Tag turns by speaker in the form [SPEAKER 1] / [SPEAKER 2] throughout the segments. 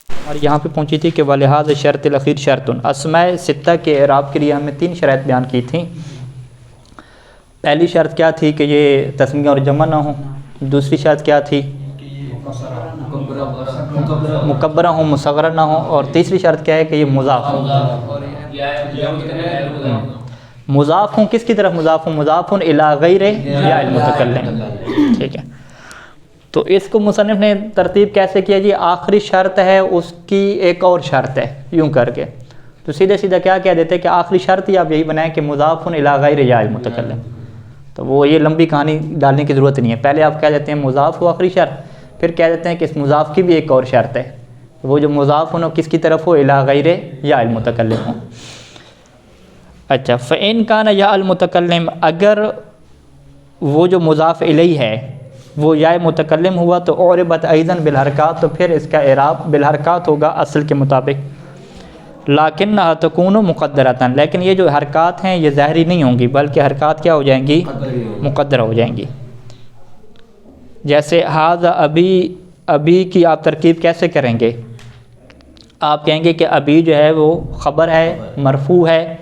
[SPEAKER 1] اور یہاں پہ پہنچی تھی کہ وَلِهَذَا الشَّرْطِ الْأَخِيرِ شَرْطٌ، اسماء ستہ کے اعراب کے لیے ہمیں 3 شرائط بیان کی تھیں۔ پہلی شرط کیا تھی کہ یہ تسنیہ اور جمع نہ ہوں، دوسری شرط کیا تھی مکبرہ ہوں مصغرہ نہ ہوں، اور تیسری شرط کیا ہے کہ یہ مضاف ہوں۔ مضاف ہوں کس کی طرف مضاف ہوں؟ مضاف الی غیر یا المتکلم، ٹھیک ہے۔ تو اس کو مصنف نے ترتیب کیسے کیا جی؟ آخری شرط ہے اس کی ایک اور شرط ہے، یوں کر کے تو سیدھے سیدھا کیا کہہ دیتے کہ آخری شرط ہی آپ یہی بنائیں کہ مضاف الی غیر یا المتکلم، تو وہ یہ لمبی کہانی ڈالنے کی ضرورت نہیں ہے۔ پہلے آپ کہہ دیتے ہیں مضاف ہو آخری شرط، پھر کہہ دیتے ہیں کہ اس مضاف کی بھی ایک اور شرط ہے، وہ جو مضاف ہو کس کی طرف ہو؟ الی غیر یا المتکلم ہو۔ اچھا، فَإِن كَانَ یا المتکلم، اگر وہ جو مضاف الیہ ہے وہ یا متکلم ہوا تو اعربت ایضاً بالحرکات، تو پھر اس کا اعراب بالحرکات ہوگا اصل کے مطابق۔ لکنھا تکون مقدرۃ، لیکن یہ جو حرکات ہیں یہ ظاہری نہیں ہوں گی بلکہ حرکات کیا ہو جائیں گی؟ مقدرہ ہو جائیں گی۔ جیسے ھذا ابی، ابی کی آپ ترکیب کیسے کریں گے؟ آپ کہیں گے کہ ابی جو ہے وہ خبر ہے، مرفوع ہے،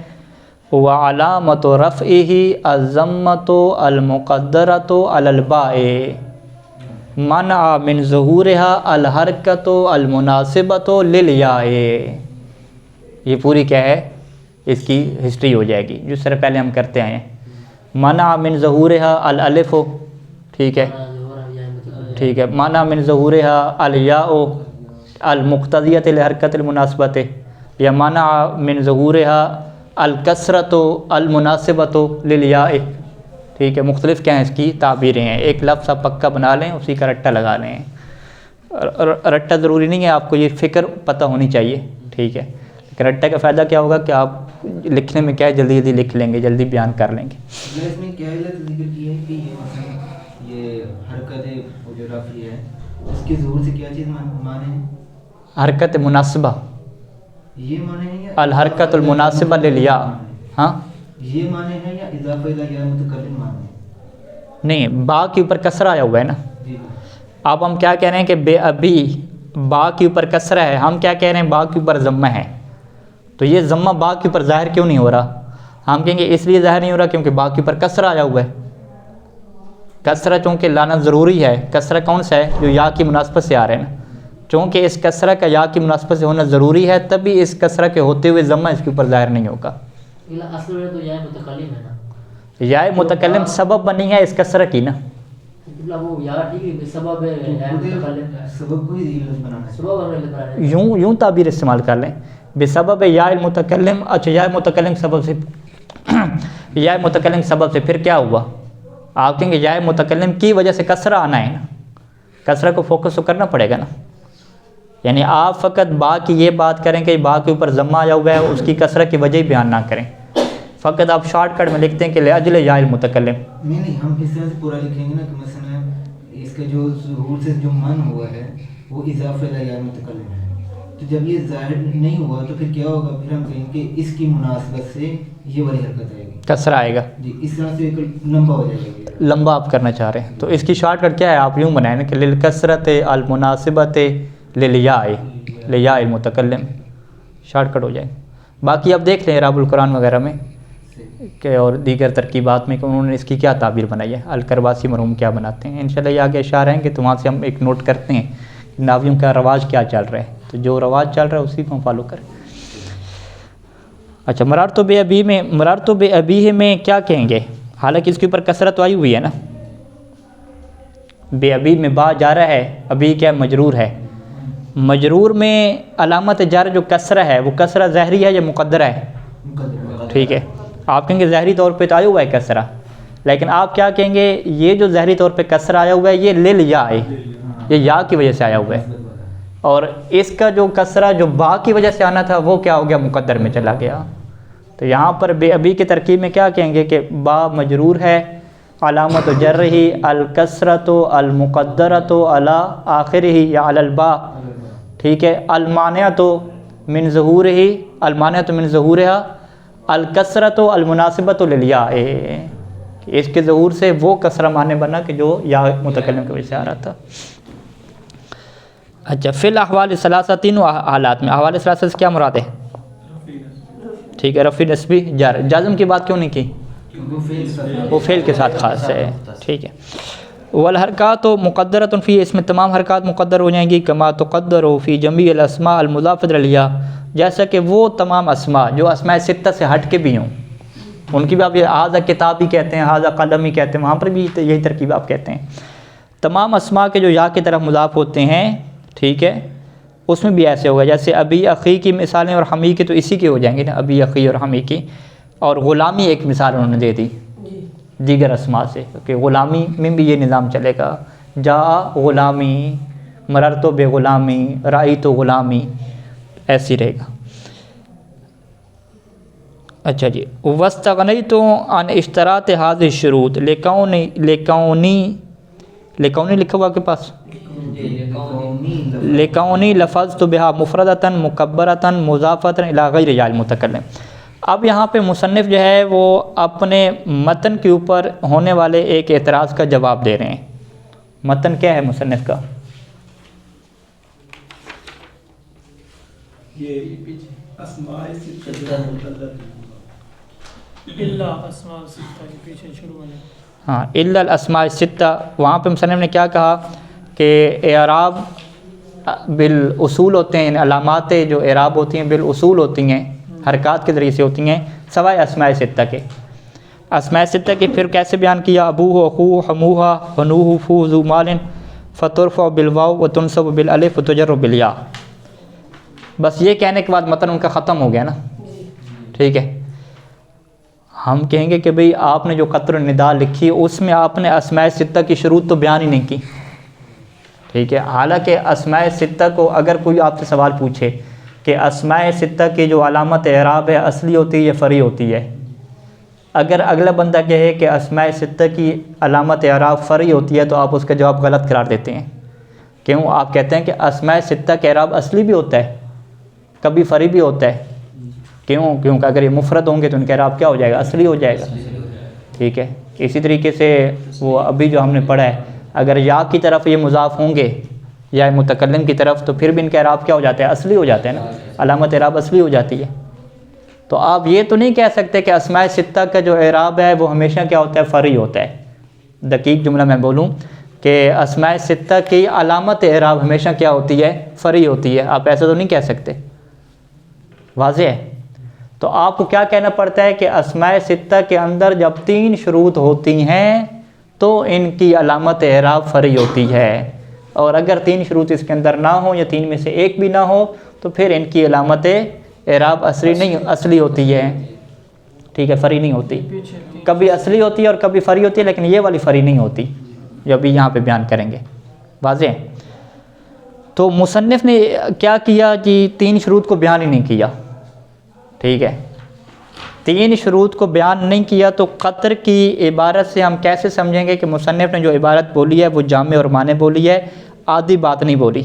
[SPEAKER 1] وعلامۃ رفعہ الضمۃ المقدرۃ علی الباء منع من ظہورها الحرکۃ المناسبۃ للیاء۔ یہ پوری کیا ہے؟ اس کی ہسٹری ہو جائے گی جس طرح پہلے ہم کرتے آئے ہیں۔ منع من ظہورها الالف، ٹھیک ہے ٹھیک ہے، منع من ظہورها الیاء المقتضیۃ للحرکۃ المناسبۃ، یا منع من ظہورها الکسرۃ المناسبۃ للیاء، ٹھیک ہے۔ مختلف کیا ہیں اس کی تعبیریں ہیں، ایک لفظ آپ پکا بنا لیں اسی کا رٹا لگا لیں۔ رٹا ضروری نہیں ہے، آپ کو یہ فکر پتہ ہونی چاہیے، ٹھیک ہے، لیکن رٹا کا فائدہ کیا ہوگا کہ آپ لکھنے میں کیا ہے جلدی جلدی لکھ لیں گے، جلدی بیان کر لیں گے۔
[SPEAKER 2] اس میں کیا ذکر کیا ہے کہ یہ حرکت جو رفعی ہے اس کے ظہور سے کیا چیز مانے ہیں؟
[SPEAKER 1] حرکت مناسبہ،
[SPEAKER 2] یہ مانے ہیں یا
[SPEAKER 1] الحرکت المناسبہ للیاء، ہاں
[SPEAKER 2] یہ مانے ہیں یا اضافہ الی یا متکلم مانے ہیں؟
[SPEAKER 1] نہیں، با کے اوپر کسرہ آیا ہوا ہے نا۔
[SPEAKER 2] جی،
[SPEAKER 1] اب ہم کیا کہہ رہے ہیں کہ بے ابی، با کے اوپر کسرہ ہے، ہم کیا کہہ رہے ہیں با کے اوپر ضمہ ہے، تو یہ ضمہ با کے اوپر ظاہر کیوں نہیں ہو رہا؟ ہم کہیں گے اس لیے ظاہر نہیں ہو رہا کیونکہ با کے اوپر کسرہ آیا ہوا ہے۔ کسرہ چونکہ لانا ضروری ہے، کسرہ کون سا ہے؟ جو یا کی مناسبت سے آ رہے ہیں نا، چونکہ اس کسرہ کا یا کی مناسبت سے ہونا ضروری ہے تبھی اس کسرہ کے ہوتے ہوئے ضمہ اس کے اوپر ظاہر نہیں ہوگا۔
[SPEAKER 3] اصل میں تو یا متکلم ہے نا،
[SPEAKER 1] یا متکلم سبب بنی ہے اس کسرہ کی نا،
[SPEAKER 3] وہ یا ٹھیک ہے سبب ہے، یا متکلم
[SPEAKER 2] سبب کو ہی علت بنانا ہے،
[SPEAKER 3] سبب بنانا ہے،
[SPEAKER 1] یوں تعبیر استعمال کر لیں بسبب یا المتکلم۔ اچھا، یا متکلم سبب سے یا متکلم سبب سے پھر کیا ہوا؟ آپ کہیں گے یا متکلم کی وجہ سے کسرہ آنا ہے نا، کسرہ کو فوکس تو کرنا پڑے گا نا، یعنی آپ فقط با کی یہ بات کریں کہ با کے اوپر ضمہ آیا ہوا ہے اس کی کسرہ کی وجہ ہی بیان نہ کریں، فقط آپ شارٹ کٹ میں لکھتے ہیں کہ لاجل یا المتکلم۔
[SPEAKER 2] نہیں ہم اس طرح سے پورا لکھیں گے نا کہ مثلا اس کا جو ظہور سے جو من ہوا ہے وہ اضافہ الی یا متکلم ہے، تو جب یہ ظاہر نہیں ہوا تو پھر کیا ہوگا؟ پھر ہم کہیں کہ اس کی مناسبت سے یہ والی حرکت آئے گی،
[SPEAKER 1] کسرہ آئے گا
[SPEAKER 2] جی، اس طرح سے ایک لمبا ہو جائے گا۔
[SPEAKER 1] لمبا آپ کرنا چاہ رہے ہیں تو اس کی شارٹ کٹ کیا ہے؟ آپ یوں بنائیں نا کہ للکسرۃ المناسبۃ للیاء لیاء المتکلم، شارٹ کٹ ہو جائے۔ باقی آپ دیکھ لیں اعراب القرآن وغیرہ میں کہ اور دیگر ترکیبات میں کہ انہوں نے اس کی کیا تعبیر بنائی ہے، الکرباسی مرحوم کیا بناتے ہیں۔ انشاءاللہ یہ آگے اشارہ ہیں کہ تو وہاں سے ہم ایک نوٹ کرتے ہیں کہ ناویوں کا رواج کیا چل رہا ہے، تو جو رواج چل رہا ہے اسی کو ہم فالو کریں۔ اچھا، مررت بے ابی میں، مررت بے ابی میں کیا کہیں گے؟ حالانکہ اس کے اوپر کسرت آئی ہوئی ہے نا، بے ابی میں با جا رہا ہے، ابی کیا مجرور ہے، مجرور میں علامت جر جو کسرہ ہے وہ کسرہ ظاہری ہے یا مقدرہ ہے؟ ٹھیک ہے، آپ کہیں گے ظاہری طور پہ تو آیا ہوا ہے کسرہ، لیکن آپ کیا کہیں گے یہ جو ظاہری طور پہ کسرہ آیا ہوا ہے یہ للیاء ہے، یہ یا کی وجہ سے آیا ہوا ہے، اور اس کا جو کسرہ جو با کی وجہ سے آنا تھا وہ کیا ہو گیا؟ مقدر میں چلا گیا۔ تو یہاں پر بے ابی کی ترکیب میں کیا کہیں گے کہ با مجرور ہے، علامت جرہ الکسرۃ المقدرۃ علی آخرہ یا علی الباء، ٹھیک ہے، المانعۃ من ظہورہ، المانعۃ من ظہورها الکسرۃ المناسبۃ للیاء، اس کے ظہور سے وہ کسرہ معنی بنا کہ جو یا متکلم کی وجہ سے آ رہا تھا۔ اچھا فی الاحوال ثلاثہ تینوں حالات میں، احوال ثلاثہ سے کیا مراد ہے؟ ٹھیک ہے، رفع نسبی جر، جازم کی بات کیوں نہیں کی؟ وہ فعل کے ساتھ خاص ہے، ٹھیک ہے۔ والحرکات مقدرۃ فی، اس میں تمام حرکات مقدر ہو جائیں گی، کما تقدر فی جمیع الاسماء المضافۃ الیہ، جیسا کہ وہ تمام اسماء جو اسماء ستہ سے ہٹ کے بھی ہوں، ان کی بھی آپ یہ ہاذا کتاب ہی کہتے ہیں، ہاذا قلم ہی کہتے ہیں، وہاں پر بھی یہی ترکیب آپ کہتے ہیں۔ تمام اسماء کے جو یا کی طرف مضاف ہوتے ہیں، ٹھیک ہے، اس میں بھی ایسے ہوگا، جیسے ابی اخی کی مثالیں اور حمی کی تو اسی کی ہو جائیں گی نا، ابی اخی اور حمی کی، اور غلامی ایک مثال انہوں نے دے دی دیگر اسماء سے، کہ غلامی میں بھی یہ نظام چلے گا، جا غلامی، مررت بے غلامی، رأیت غلامی، ایسی رہے گا۔ اچھا جی، واستغنیت عن اشتراط هذه الشروط لکونی لکھا ہوا کے پاس، لکونی لفظت بها مفردۃ مکبرۃ مضافۃ الی غیر یا المتکلم۔ اب یہاں پہ مصنف جو ہے وہ اپنے متن کے اوپر ہونے والے ایک اعتراض کا جواب دے رہے ہیں۔ متن کیا ہے مصنف کا؟
[SPEAKER 4] یہ اسماء ستہ الا اسماء ستہ کے پیچھے شروع ہونے،
[SPEAKER 1] ہاں الا الاسماء الستہ، وہاں پہ مصنف نے کیا کہا کہ اعراب بالاصول ہوتے ہیں، علامات جو اعراب ہوتی ہیں بالاصول ہوتی ہیں، حرکات کے ذریعے سے ہوتی ہیں، سوائے اسماء ستہ کے۔ اسماء ستہ کے پھر کیسے بیان کیا؟ ابوہ اخوہ حموہ حنوہ فوہ ذو مال فترفع بالواو وتنصب بالالف وتجر بالیاء۔ بس یہ کہنے کے بعد متن ان کا ختم ہو گیا نا، ٹھیک ہے۔ ہم کہیں گے کہ بھئی آپ نے جو قطر النداء لکھی اس میں آپ نے اسماء ستہ کی شروط تو بیان ہی نہیں کی، ٹھیک ہے۔ حالانکہ اسماء ستہ کو اگر کوئی آپ سے سوال پوچھے کہ اسماء ستہ کی جو علامت اعراب ہے اصلی ہوتی ہے یا فرعی ہوتی ہے، اگر اگلا بندہ کہے کہ اسماء ستہ کی علامت اعراب فرعی ہوتی ہے تو آپ اس کا جواب غلط قرار دیتے ہیں۔ کیوں؟ آپ کہتے ہیں کہ اسماء ستہ کا اعراب اصلی بھی ہوتا ہے، کبھی فرعی بھی ہوتا ہے۔ کیونکہ اگر یہ مفرد ہوں گے تو ان کا اعراب کیا ہو جائے گا؟ اصلی ہو جائے گا، ٹھیک ہے۔ اسی طریقے سے وہ ابھی جو ہم نے پڑھا ہے، اگر یا کی طرف یہ مضاف ہوں گے یا متکلم کی طرف تو پھر بھی ان کا اعراب کیا ہو جاتا ہے؟ اصلی ہو جاتا ہے نا، علامت اعراب اصلی ہو جاتی ہے۔ تو آپ یہ تو نہیں کہہ سکتے کہ اسماء ستہ کا جو اعراب ہے وہ ہمیشہ کیا ہوتا ہے؟ فرعی ہوتا ہے۔ دقیق جملہ میں بولوں کہ اسماء ستہ کی علامت اعراب ہمیشہ کیا ہوتی ہے؟ فرعی ہوتی ہے، آپ ایسا تو نہیں کہہ سکتے، واضح ہے۔ تو آپ کو کیا کہنا پڑتا ہے کہ اسماء ستہ کے اندر جب 3 شروط ہوتی ہیں تو ان کی علامت اعراب فرعی ہوتی ہے، اور اگر 3 شروط اس کے اندر نہ ہوں یا 3 میں سے ایک بھی نہ ہو تو پھر ان کی علامت اعراب اصلی ہوتی ہے، ٹھیک ہے، فرعی نہیں ہوتی۔ کبھی اصلی ہوتی ہے اور کبھی فرعی ہوتی ہے، لیکن یہ والی فرعی نہیں ہوتی جو ابھی یہاں پہ بیان کریں گے، واضح ہے۔ تو مصنف نے کیا کیا کہ 3 شروط کو بیان ہی نہیں کیا، ٹھیک ہے۔ 3 شروط کو بیان نہیں کیا تو قطر کی عبارت سے ہم کیسے سمجھیں گے کہ مصنف نے جو عبارت بولی ہے وہ جامع اور مانع بولی ہے، آدھی بات نہیں بولی؟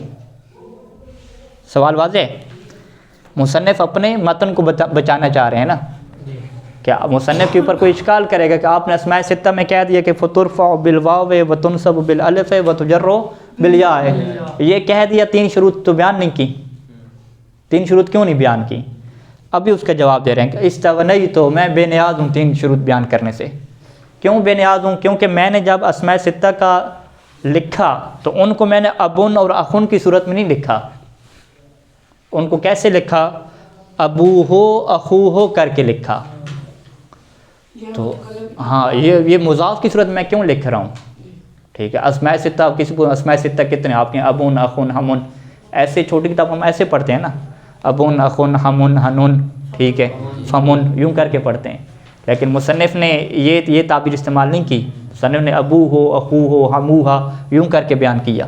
[SPEAKER 1] سوال واضح ہے۔ مصنف اپنے متن کو بچانا چاہ رہے ہیں نا، کیا مصنف کے اوپر کوئی اشکال کرے گا کہ آپ نے اسماء ستہ میں کہہ دیا کہ فترفع بالواو وتنصب بالالف وتجر بالیاء ہے، یہ کہہ دیا، 3 شروط تو بیان نہیں کی۔ 3 شروط کیوں نہیں بیان کی؟ ابھی اس کا جواب دے رہے ہیں کہ استغنیت، تو میں بے نیاز ہوں 3 شروط بیان کرنے سے۔ کیوں بے نیاز ہوں؟ کیونکہ میں نے جب اسماء ستہ کا لکھا تو ان کو میں نے ابن اور اخن کی صورت میں نہیں لکھا، ان کو کیسے لکھا؟ ابوہ اخوہ کر کے لکھا۔ تو ہاں یہ مضاف کی صورت میں کیوں لکھ رہا ہوں، ٹھیک ہے۔ اسماء ستہ، کسی کو اسماء ستہ کتنے آپ کے ابن اخن ہمن، ایسے چھوٹی کتاب ہم ایسے پڑھتے ہیں نا، ابن اخن ہمن ہنن، ٹھیک ہے، فمن، یوں کر کے پڑھتے ہیں، لیکن مصنف نے یہ تعبیر استعمال نہیں کی، مصنف نے ابو ہو اخو ہو ہموہا یوں کر کے بیان کیا۔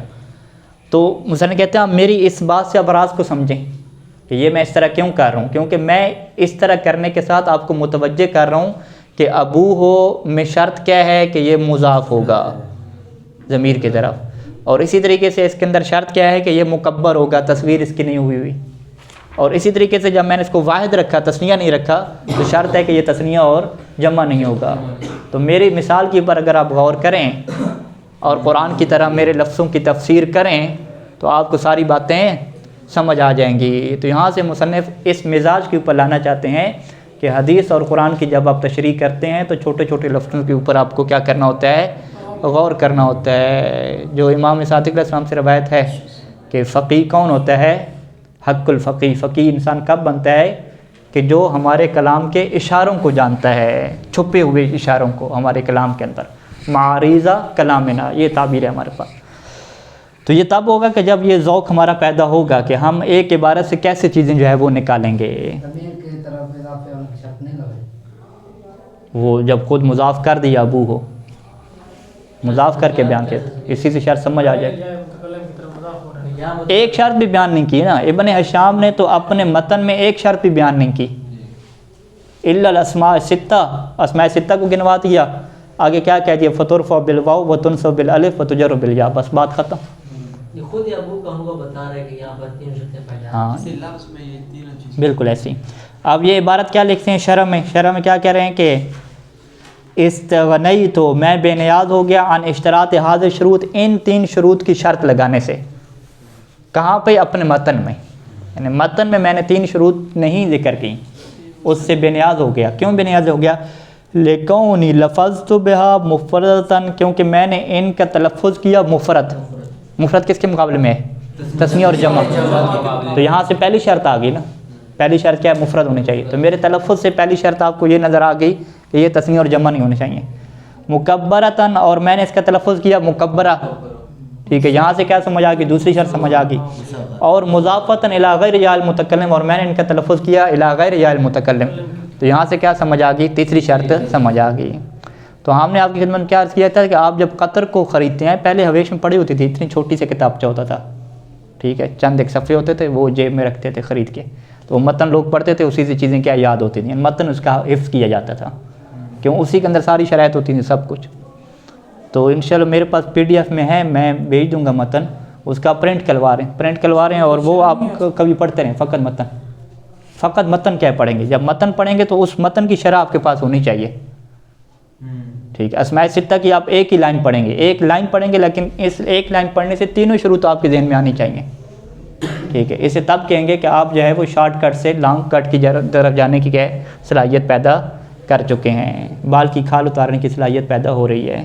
[SPEAKER 1] تو مصنف کہتے ہیں میری اس بات سے ابراز کو سمجھیں کہ یہ میں اس طرح کیوں کر رہا ہوں، کیونکہ میں اس طرح کرنے کے ساتھ آپ کو متوجہ کر رہا ہوں کہ ابو ہو میں شرط کیا ہے کہ یہ مضاف ہوگا ضمیر کی طرف، اور اسی طریقے سے اس کے اندر شرط کیا ہے کہ یہ مکبر ہوگا، تصویر اس کی نہیں ہوئی، اور اسی طریقے سے جب میں نے اس کو واحد رکھا، تثنیہ نہیں رکھا، تو شرط ہے کہ یہ تثنیہ اور جمع نہیں ہوگا۔ تو میری مثال کے اوپر اگر آپ غور کریں اور قرآن کی طرح میرے لفظوں کی تفسیر کریں تو آپ کو ساری باتیں سمجھ آ جائیں گی۔ تو یہاں سے مصنف اس مزاج کے اوپر لانا چاہتے ہیں کہ حدیث اور قرآن کی جب آپ تشریح کرتے ہیں تو چھوٹے چھوٹے لفظوں کے اوپر آپ کو کیا کرنا ہوتا ہے، غور کرنا ہوتا ہے۔ جو امام صادق علیہ السلام سے روایت ہے کہ فقیہ کون ہوتا ہے، حق الفقیہ، فقیہ انسان کب بنتا ہے کہ جو ہمارے کلام کے اشاروں کو جانتا ہے، چھپے ہوئے اشاروں کو ہمارے کلام کے اندر، معارضہ کلامنا، یہ تعبیر ہے ہمارے پاس۔ تو یہ تب ہوگا کہ جب یہ ذوق ہمارا پیدا ہوگا کہ ہم ایک عبارت سے کیسے چیزیں جو ہے وہ نکالیں گے۔
[SPEAKER 3] ضمیر کی طرف اضافے اور شرط نہیں کرے،
[SPEAKER 1] وہ جب خود مضاف کر دیا ابو ہو، مضاف کر کے بیان کیا، اسی سے شرط سمجھ آ جائے۔
[SPEAKER 4] متکلم کی طرف مضاف ہو رہا ہے۔
[SPEAKER 3] یا
[SPEAKER 1] ایک شرط بھی بیان نہیں کی نا، ابن ہشام نے تو اپنے متن میں ایک شرط بھی بیان نہیں کی، الا الاسماء الستہ، اسماء ستہ کو گنوا دیا، آگے کیا کہہ دیا، فترفع بالواو وتنصب بالالف وتجر بالیا، بس بات ختم۔
[SPEAKER 3] یہ خود ہی ابو کا ہوا بتا رہا ہے کہ یہاں پر 3 شرطیں پہلے
[SPEAKER 1] ہاں
[SPEAKER 5] اسی لفظ میں یہ تینوں چیزیں
[SPEAKER 1] بالکل ایسی۔ اب یہ عبارت کیا لکھتے ہیں شرح میں، شرح میں کیا کہہ رہے ہیں کہ استغنیت تو میں بے نیاز ہو گیا عن اشتراط حاضر شروط، ان 3 شروط کی شرط لگانے سے۔ کہاں پہ؟ اپنے متن میں، یعنی متن میں میں نے 3 شروط نہیں ذکر کی، اس سے بے نیاز ہو گیا۔ کیوں بے نیاز ہو گیا؟ لکونی لفظت بہا مفردتاً، کیونکہ میں نے ان کا تلفظ کیا مفرد۔ مفرد کس کے مقابلے میں ہے؟ تثنیہ اور جمع۔ تو یہاں سے پہلی شرط آ گئی نا، پہلی شرط کیا ہے؟ مفرد ہونے چاہیے۔ تو میرے تلفظ سے پہلی شرط آپ کو یہ نظر آ گئی کہ یہ تثنیہ اور جمع نہیں ہونے چاہیے۔ مکبرتاً، اور میں نے اس کا تلفظ کیا مکبرہ، ٹھیک ہے، یہاں سے کیا سمجھ آ گئی؟ دوسری شرط سمجھ آ گئی۔ اور مضافتاً الی غیر یا المتکلم، اور میں نے ان کا تلفظ کیا الی غیر یا المتکلم، تو یہاں سے کیا سمجھ آ گئی؟ تیسری شرط سمجھ آ گئی۔ تو ہم نے آپ کی خدمت میں کیا عرض کیا تھا کہ آپ جب قطر کو خریدتے ہیں، پہلے حویش میں پڑی ہوتی تھی، اتنی چھوٹی سے کتابچہ ہوتا تھا، ٹھیک ہے، چند ایک صفحے ہوتے تھے، وہ جیب میں رکھتے تھے خرید کے، تو متن لوگ پڑھتے تھے، اسی سے چیزیں کیا یاد ہوتی تھیں، متن اس کا حفظ کیا جاتا تھا، کیوں اسی کے اندر ساری شرائط ہوتی تھیں سب کچھ۔ تو انشاءاللہ میرے پاس PDF میں ہے، میں بھیج دوں گا متن، اس کا پرنٹ کلوا رہے ہیں، اور وہ آپ کبھی پڑھتے رہیں، فقط متن کیا پڑھیں گے، جب متن پڑھیں گے تو اس متن کی شرح آپ کے پاس ہونی چاہیے، ٹھیک ہے۔ اسماء ستہ کی آپ ایک ہی لائن پڑھیں گے، ایک لائن پڑھیں گے، لیکن اس ایک لائن پڑھنے سے 3 شروط آپ کے ذہن میں آنی چاہیے، ٹھیک ہے۔ اسے تب کہیں گے کہ آپ جو ہے وہ شارٹ کٹ سے لانگ کٹ کی طرف جانے کی کیا صلاحیت پیدا کر چکے ہیں، بال کی کھال اتارنے کی صلاحیت پیدا ہو رہی ہے۔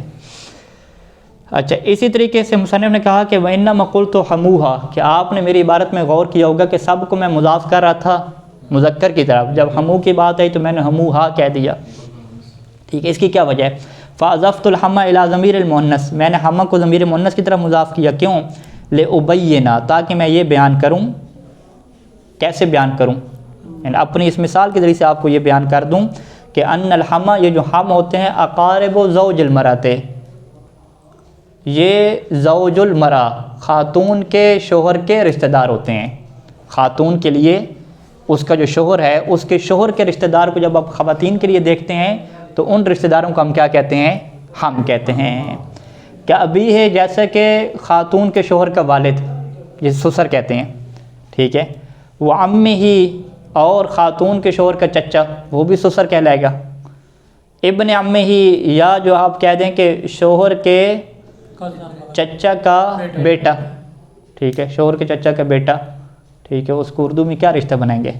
[SPEAKER 1] اچھا، اسی طریقے سے مصنف نے کہا کہ وَإِنَّمَا قُلْتُ حَمُوهَا، کہ آپ نے میری عبارت میں غور کیا ہوگا کہ سب کو میں مضاف کر رہا تھا مذکر کی طرف، جب حمو کی بات آئی تو میں نے حموہا کہہ دیا، ٹھیک ہے۔ اس کی کیا وجہ ہے؟ فَأَضَفْتُ الْحَمَّ إِلَىٰ ضَمِيرِ الْمُؤَنَّثِ، میں نے حمہ کو ضمیر مؤنث کی طرف مضاف کیا، کیوں؟ لِأُبَيِّنَ، تاکہ میں یہ بیان کروں، کیسے بیان کروں، یعنی اپنی اس مثال کے ذریعے سے آپ کو یہ بیان کر دوں کہ ان الحمہ، یہ جو ہم ہوتے ہیں، اقارب زوج المرأۃ، یہ زوج المرأہ، خاتون کے شوہر کے رشتہ دار ہوتے ہیں۔ خاتون کے لیے اس کا جو شوہر ہے، اس کے شوہر کے رشتہ دار کو جب آپ خواتین کے لیے دیکھتے ہیں تو ان رشتہ داروں کو ہم کیا کہتے ہیں؟ ہم کہتے ہیں۔ کیا ابھی ہے جیسا کہ خاتون کے شوہر کا والد، یہ سسر کہتے ہیں، ٹھیک ہے۔ وہ امی ہی، اور خاتون کے شوہر کا چچا، وہ بھی سسر کہلائے گا۔ ابن امی ہی، یا جو آپ کہہ دیں کہ شوہر کے چچا کا بیٹا، ٹھیک ہے، شوہر کے چچا کا بیٹا، ٹھیک ہے، اس کو اردو میں کیا رشتہ بنائیں گے؟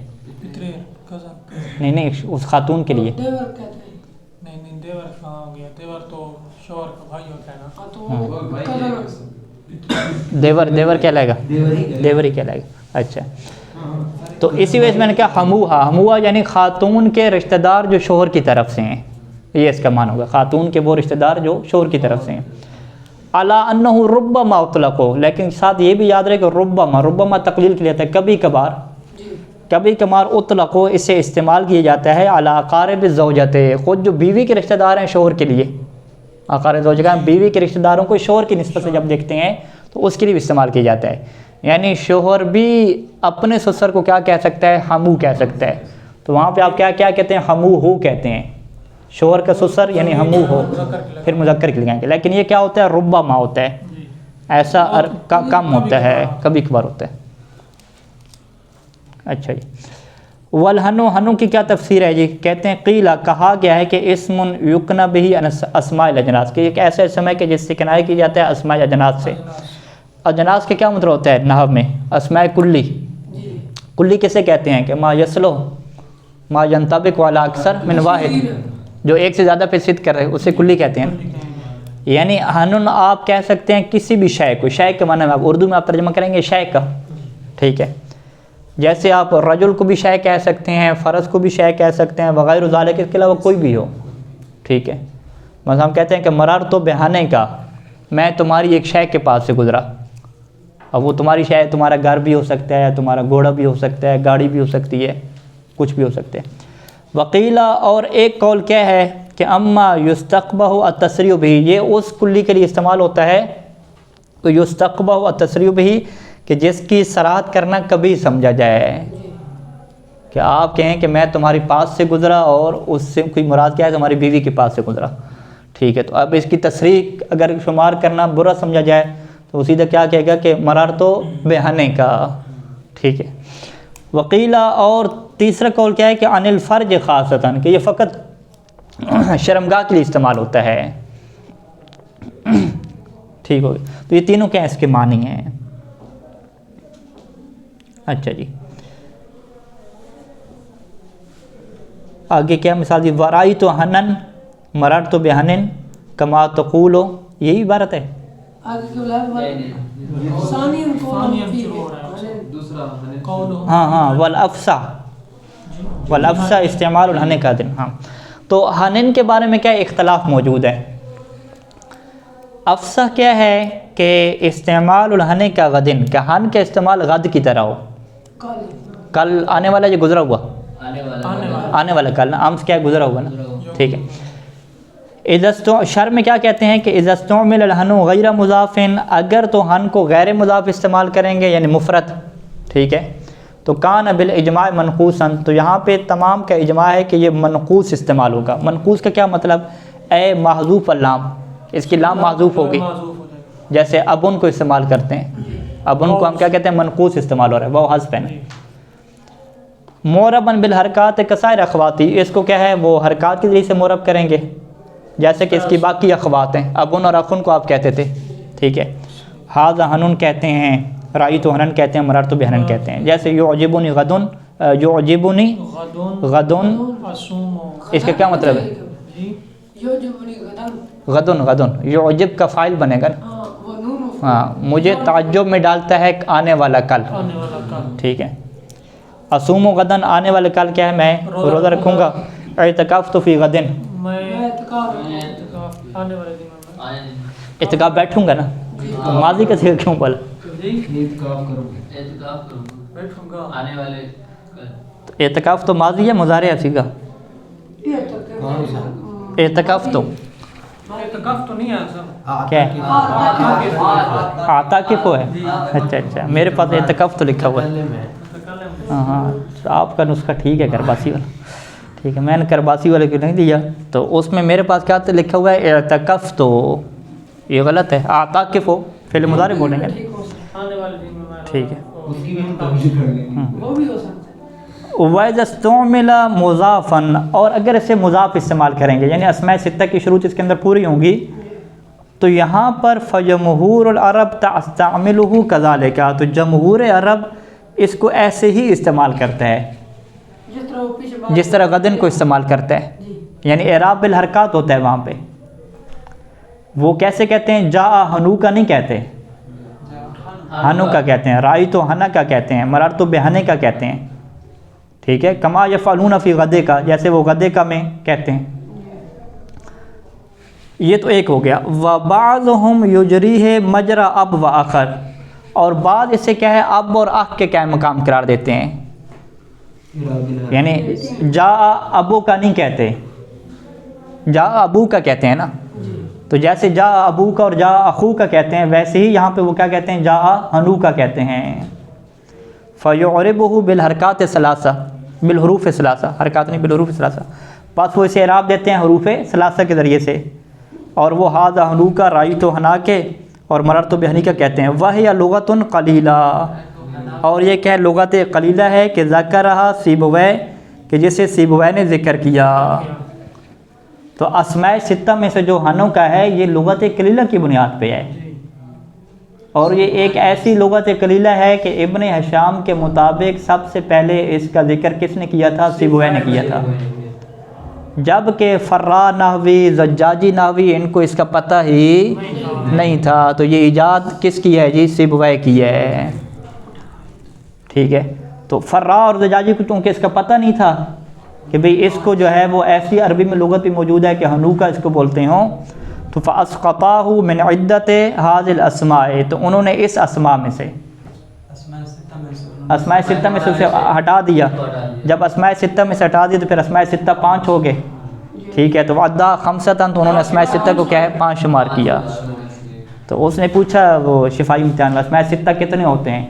[SPEAKER 1] نہیں، اس خاتون کے لیے
[SPEAKER 4] دیور کہتے ہیں، نہیں دیور کہاں ہو گیا؟ دیور تو شوہر کا بھائی ہوتا ہے نا،
[SPEAKER 1] دیور کہلائے گا، دیور ہی کہلائے گا۔ اچھا، تو اسی وجہ سے میں نے کہا ہموہا یعنی خاتون کے رشتہ دار جو شوہر کی طرف سے ہیں، یہ اس کا معنی ہوگا، خاتون کے وہ رشتہ دار جو شوہر کی طرف سے ہیں۔ علی انہ ربما اطلق، لیکن ساتھ یہ بھی یاد رہے کہ ربما تقلیل کے لیے آتا ہے، کبھی کبھار اطلق، اسے استعمال کیا جاتا ہے علی اقارب الزوجۃ، خود جو بیوی کے رشتہ دار ہیں شوہر کے لیے، اقارب الزوجہ بیوی کے رشتہ داروں کو شوہر کی نسبت سے جب دیکھتے ہیں تو اس کے لیے بھی استعمال کیا جاتا ہے، یعنی شوہر بھی اپنے سسر کو کیا کہہ سکتا ہے؟ ہمو کہہ سکتا ہے۔ تو وہاں پہ آپ کیا کہتے ہیں؟ ہمو ہو کہتے ہیں، شوہر کا سسر یعنی ہمو ہو، پھر مذکر کے لگائیں گے، لیکن یہ کیا ہوتا ہے؟ ربما ہوتا ہے، ایسا کم ہوتا ہے، کبھی کبھار ہوتا ہے۔ اچھا جی، والہنو کی کیا تفسیر ہے جی؟ کہتے ہیں قیلہ، کہا گیا ہے کہ اسم یکنى بہ اسماء الاجناس، کہ ایک ایسا اسم ہے کہ جس سے کنایہ کی جاتا ہے اسماء اجناس سے۔ اجناس کے کیا مطلب ہوتا ہے نحو میں؟ اسماء کلی. کلی کسے کہتے ہیں کہ ما یسلو ما ینطبق علی اکثر من واحد، جو ایک سے زیادہ پہ صدق کر رہے ہیں اسے کلی کہتے ہیں. یعنی ہنن آپ کہہ سکتے ہیں کسی بھی شے کو، شے کے معنی میں آپ اردو میں آپ ترجمہ کریں گے شے کا، ٹھیک ہے. جیسے آپ رجل کو بھی شے کہہ سکتے ہیں، فرس کو بھی شے کہہ سکتے ہیں، وغیرہ ذالک، اس کے علاوہ کوئی بھی ہو، ٹھیک ہے. مثلا ہم کہتے ہیں کہ مررت بہانے کا، میں تمہاری ایک شے کے پاس سے گزرا. اب وہ تمہاری شے تمہارا گھر بھی ہو سکتا ہے، تمہارا گھوڑا بھی ہو سکتا ہے، گاڑی بھی ہو سکتی ہے، کچھ بھی ہو سکتے ہیں. وقیلا، اور ایک قول کیا ہے کہ اما یستقبح التسریع بہ، یہ اس کلی کے لیے استعمال ہوتا ہے تو یستقبح التسریع بہ کہ جس کی صراحت کرنا کبھی سمجھا جائے، کہ آپ کہیں کہ میں تمہاری پاس سے گزرا اور اس سے کوئی مراد کیا ہے تمہاری بیوی کے پاس سے گزرا، ٹھیک ہے. تو اب اس کی تصریح اگر شمار کرنا برا سمجھا جائے تو سیدھا کیا کہے گا کہ مررت بہانے کا، ٹھیک ہے. وقیلا، اور تیسرا قول کیا ہے کہ عن الفرج خاصتاً، کہ یہ فقط شرمگاہ کے لیے استعمال ہوتا ہے، ٹھیک ہو گیا. تو یہ تینوں کیا اس کے معنی ہیں. اچھا جی، آگے کیا مثال دی؟ ورائیت حنن مررت بحنن کما تقول، یہی عبارت ہے. ہاں والافصح، والافصح استعمال الحن کا دن. ہاں، تو حنن کے بارے میں کیا اختلاف موجود ہے. افصح کیا ہے کہ استعمال الحن کا غدن، کہ ہن کا استعمال غد کی طرح ہو، کل آنے والا، یہ گزرا ہوا آنے والا کل، امس کیا گزرا ہوا نا، ٹھیک ہے. شر میں کیا کہتے ہیں کہ اذا استعمل الحن غیر مضاف، اگر تو ہن کو غیر مضاف استعمال کریں گے یعنی مفرد، ٹھیک ہے، تو کان بالاجماع منقوصا، تو یہاں پہ تمام کا اجماع ہے کہ یہ منقوص استعمال ہوگا. منقوص کا کیا مطلب؟ اے محذوف اللام، اس کی لام محذوف ہوگی. جیسے ابن کو استعمال کرتے ہیں، ابن کو ہم کیا کہتے ہیں؟ منقوص استعمال ہو رہا ہے، وہ حذف ہے نا. معرباً بالحرکات کسائر اخواتی، اس کو کیا ہے وہ حرکات کے ذریعے سے معرب کریں گے، جیسے کہ اس کی باقی اخوات ہیں. ابن اور اخن کو آپ کہتے تھے، ٹھیک ہے. ھذا حنن کہتے ہیں، رأیت حنن کہتے ہیں، مررت بحنن کہتے ہیں. جیسے یعجبنی غدن، یعجبنی غدن، اس کا کیا مطلب ہے؟ غدن، غدن یعجب کا فاعل بنے گا نا. ہاں، مجھے تعجب میں ڈالتا ہے آنے والا کل، ٹھیک ہے. اصوم غدن، آنے والا کل کیا ہے؟ میں روزہ رکھوں گا. اعتکافت فی غدن، اعتکاف بیٹھوں گا نا، تو ماضی کا صیغہ کیوں بولا؟ اعتکاف تو ماضی ہے، مضارع ہے صیغہ. اعتکاف تو
[SPEAKER 4] نہیں ہے سر،
[SPEAKER 1] کیا ہے؟ عاطف ہے. اچھا اچھا، میرے پاس اعتکاف تو لکھا ہوا ہے. ہاں، آپ کا نسخہ ٹھیک ہے کرباسی والا، ٹھیک ہے. میں نے کرباسی والے کو نہیں دیا، تو اس میں میرے پاس کیا لکھا ہوا ہے؟ اعتکف، تو یہ غلط ہے. عاطف ہو فعل مضارع بولیں گے، ٹھیک ہے. وَإِذَا اسْتُعْمِلَ مُضَافًا، اور اگر اسے مضاف استعمال کریں گے یعنی اسماء ستہ کی شروط اس کے اندر پوری ہوں گی، تو یہاں پر فَجَمْهُورُ الْعَرَبِ تَسْتَعْمِلُهُ كَذَلِكَ، تو جمہور عرب اس کو ایسے ہی استعمال کرتا ہے جس طرح غدن کو استعمال کرتا ہے. یعنی اعراب بالحرکات ہوتا ہے وہاں پہ. وہ کیسے کہتے ہیں؟ جا ہنو کا نہیں کہتے، ہنو کا کہتے ہیں. رائیت ہنا کا کہتے ہیں، مررت بہنے کا کہتے ہیں، ٹھیک ہے. کما یفعلون فی غدے کا، جیسے وہ غدے کا میں کہتے ہیں. یہ تو ایک ہو گیا. وَبَعْضُهُمْ يُجْرِيهِ مَجْرَ اب و آخر، اور بعض اسے کیا ہے اب اور اخ کے کیا مقام قرار دیتے ہیں. یعنی جا ابو کا نہیں کہتے، جا ابو کا کہتے ہیں نا. تو جیسے جا ابو کا اور جا اخو کا کہتے ہیں، ویسے ہی یہاں پہ وہ کیا کہتے ہیں؟ جا ہنو کا کہتے ہیں. فَيُعْرِبُهُ بِالْحَرْكَاتِ الثَّلَاثَةِ، بالحروف ثلاثہ، حرکات نہیں بالحروف ثلاثہ. پس وہ اسے اعراب دیتے ہیں حروف ثلاثہ کے ذریعے سے. اور وہ ھذا ہنو کا، رائیت ہنا کے اور مررت بہنی کا کہتے ہیں. وَهِيَ لُغَةٌ قَلِيلَةٌ، اور یہ کیا لغت قلیلہ ہے کہ ذکرہا سیبویہ، کہ جسے سیبویہ نے ذکر کیا. تو اسماء ستہ میں سے جو ہنو کا ہے یہ لغت قلیلہ کی بنیاد پہ ہے. اور یہ ایک ایسی لغت قلیلہ ہے کہ ابن ہشام کے مطابق سب سے پہلے اس کا ذکر کس نے کیا تھا؟ سیبویہ نے کیا تھا، جبکہ فرا نحوی، زجاجی نحوی ان کو اس کا پتہ ہی نہیں تھا۔ تو یہ ایجاد کس کی ہے جی؟ سیبویہ کی ہے، ٹھیک ہے۔ تو فرا اور زجاجی کو چونکہ اس کا پتہ نہیں تھا کہ بھئی اس کو جو ہے وہ ایسی عربی میں لغت بھی موجود ہے کہ ہنوکا اس کو بولتے ہوں، تو فَأَسْقَطَاهُ مِنْ عِدَّةِ هَذِهِ الْأَسْمَاءِ، تو انہوں نے اس اسماء میں سے اسماء ستہ میں سے اسے ہٹا دیا۔ جب اسماء ستہ میں سے ہٹا دیا تو پھر اسماء ستہ 5 ہو گئے، ٹھیک ہے۔ تو وعدہ خمسۃ، تو انہوں نے اسماء ستہ کو کیا ہے 5 شمار کیا۔ تو اس نے پوچھا وہ شفائی امتحان میں اسماء ستہ کتنے ہوتے ہیں؟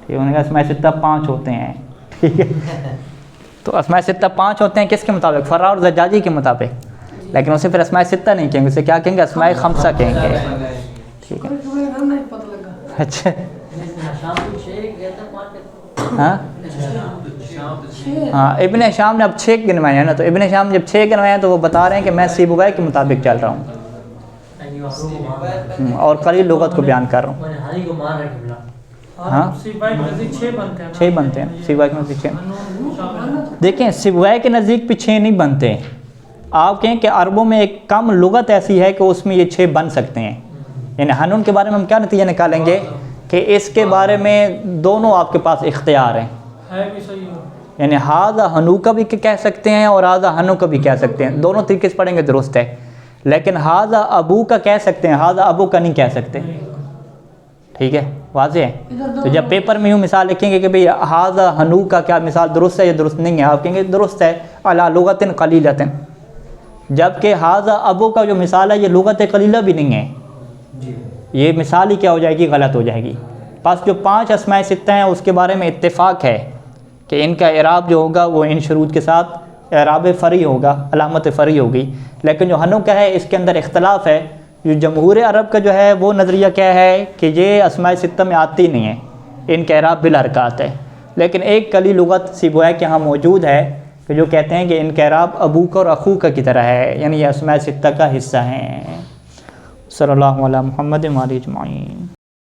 [SPEAKER 1] ٹھیک، انہوں نے کہا اسماء ستہ 5 ہوتے ہیں، ٹھیک ہے۔ تو اسماء ستہ 5 ہوتے ہیں کس کے مطابق؟ فرا اور زجاجی کے مطابق، لیکن اسے پھر اسماء ستہ نہیں کہیں گے، اسے کیا کہیں گے؟ اسماء خمسہ کہیں گے، ٹھیک ہے۔ اچھا ہاں ہاں، ابن ہشام نے اب 6 گنوائے ہیں نا، تو ابن ہشام جب 6 گنوائے ہیں تو وہ بتا رہے ہیں کہ میں سیبویہ کے مطابق چل رہا ہوں اور قلیل لغت کو بیان کر رہا ہوں۔ ہاں 6 بنتے ہیں، سیبویہ کے نزدیک 6۔ دیکھیں سیبویہ کے نزدیک بھی 6 نہیں بنتے، آپ کہیں کہ عربوں میں ایک کم لغت ایسی ہے کہ اس میں یہ 6 بن سکتے ہیں۔ یعنی ہنون کے بارے میں ہم کیا نتیجہ نکالیں گے کہ اس کے بارے میں دونوں آپ کے پاس اختیار ہیں، یعنی ہاذا ہنوکا بھی کہہ سکتے ہیں اور ہاذا ہنوکا بھی کہہ سکتے ہیں، دونوں طریقے سے پڑھیں گے درست ہے، لیکن ہاذا ابو کا کہہ سکتے ہیں، ہاذا ابو کا نہیں کہہ سکتے، ٹھیک ہے، واضح ہے۔ تو جب پیپر میں یوں مثال لکھیں گے کہ بھئی ہاذا ہنوکا، کیا مثال درست ہے یا درست نہیں ہے؟ آپ کہیں گے درست ہے، علی لغت قلیلۃ، جبکہ ہاذا ابو کا جو مثال ہے یہ لغت قلیلہ بھی نہیں ہے، یہ مثال ہی کیا ہو جائے گی؟ غلط ہو جائے گی۔ پس جو 5 اسماء ستہ ہیں اس کے بارے میں اتفاق ہے کہ ان کا اعراب جو ہوگا وہ ان شروط کے ساتھ اعراب فرعی ہوگا، علامت فرعی ہوگی، لیکن جو ہنو کا ہے اس کے اندر اختلاف ہے۔ جو جمہور عرب کا جو ہے وہ نظریہ کیا ہے کہ یہ اسماء ستہ میں آتی نہیں ہے، ان کا اعراب بالحرکات ہے، لیکن ایک کلی لغت سیبویہ کے ہاں موجود ہے کہ جو کہتے ہیں کہ ان کا اعراب ابوک اور اخوک کی طرح ہے، یعنی یہ اسماء ستہ کا حصہ ہیں۔ صلی اللہ علیہ محمد و آلہ اجمعین۔